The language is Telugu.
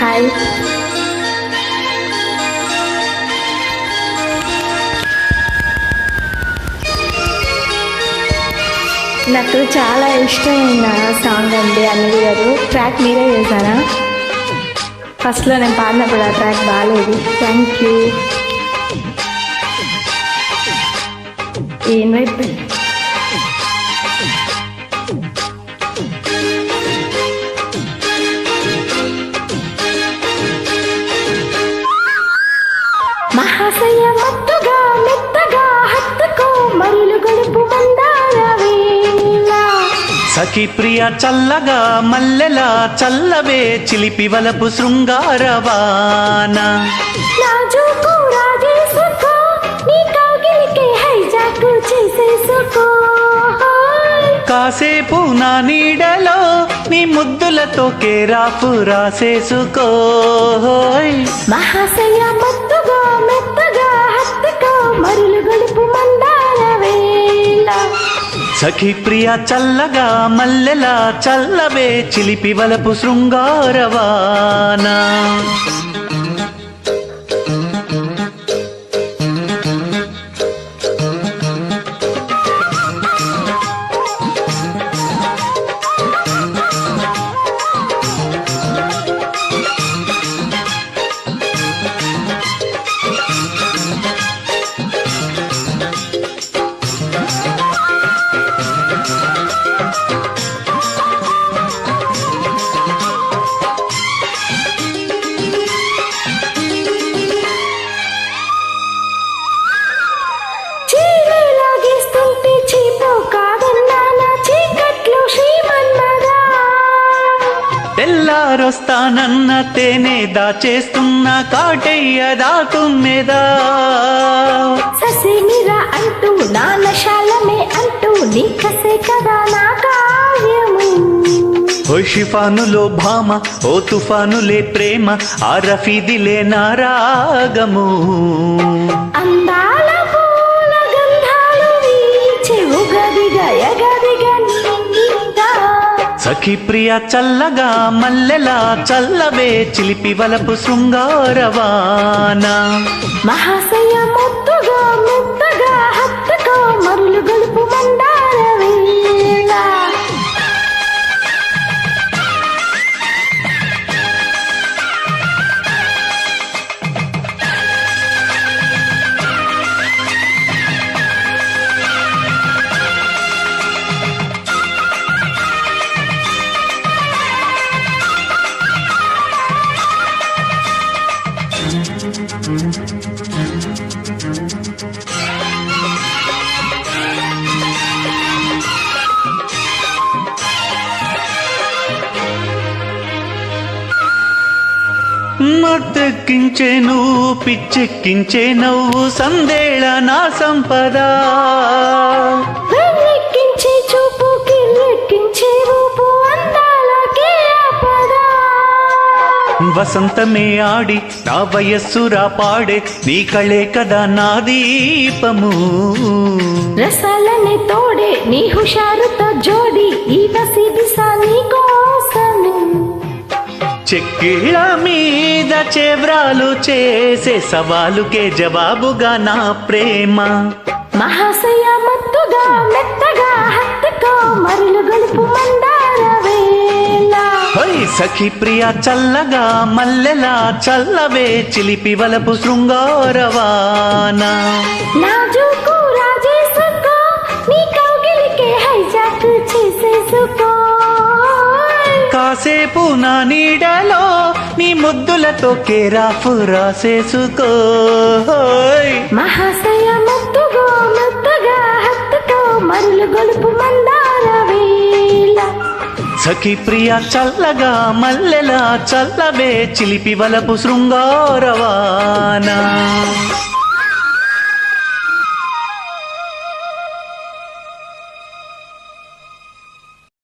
హాయ్. నాకు చాలా ఇష్టమైన సాంగ్ అండి అనిల్ గారు. ట్రాక్ మీరే చేశారా? ఫస్ట్లో నేను పాడినప్పుడు ఆ ట్రాక్ బాగాలేదు. Thank you. ఏమైపు మహాశయ మత్తుగా మెత్తగా హత్తుకో మరులు గొలుపు మందారవేళ. సఖి ప్రియ చల్లగా మల్లెలా చల్లవే చిలిపి వలపు శృంగారవాన. నాజూకు రాజేసుకో నీ కౌగిలికే హైజాకు చేసేసుకో. కాసేపు నా నీడలో నీ ముద్దులతో కేరాఫు రాసేసుకో. మహాశయ మత్తుగా మెత్తగా హత్తుకో మరులు గొలుపు మందారవేళ. సఖి ప్రియ చల్లగా మల్లెలా చల్లవే చిలిపి వలపు శృంగారవాన. తెల్లారొస్తానన్న తేనె దాచేస్తున్నా కాటయ్య దాతుమ్మెదా. ససేమిరా అంటూ నానశాలమే అంటూ నీ కసే కదా నా కావ్యము. ఓ షిఫానులో భామ ఓ తుఫానులే ప్రేమ ఆ రఫీదిలే నా రాగము. అందాల పూల గంధాలు వీచే ఉగదిగా ఎగదిగా నిండా. సఖి ప్రియ చల్లగా మల్లెలా చల్లవే చిలిపి వలపు శృంగారవాన. మహాశయ ముద్దుగా మెత్తగా హత్తుకో మరులు గొలుపు మందారవేళ. మత్తెక్కించే నువ్వు పిచ్చెక్కించే నవ్వు సందేళ నా సంపద. వెన్నెక్కించే చూపు కిల్లెక్కించే రూపు అందాలకే ఆపద. వసంతమే ఆడి నా వయస్సురా పాడే నీ కళే కదా నా దీపము. రసాలనే తోడే నీ హుషారుతో జోడి ఈ వసిదిసా నీ కోసము. చెక్కిళ్ళ మీద చేవ్రాలు చేసే సవాలుకే జవాబుగా నా ప్రేమ. మహాశయ మత్తుగా మెత్తగా హత్తుకో మరులు గొలుపు మందారవేళ. సఖి ప్రియ చల్లగా మల్లెలా చల్లవే చిలిపి వలపు శృంగారవాన. నాజూకు రాజేసుకో నీ కౌగిలికే హైజాకు చేసేసుకో. కాసేపు నా నీడలో నీ ముద్దులతో కేరాఫు రాసేసుకో. మహాశయ మత్తుగా మెత్తగా హత్తుకో మరులు గొలుపు మందారవేళ. సఖి ప్రియ చల్లగా మల్లెలా చల్లవే చిలిపి వలపు శృంగారవాన.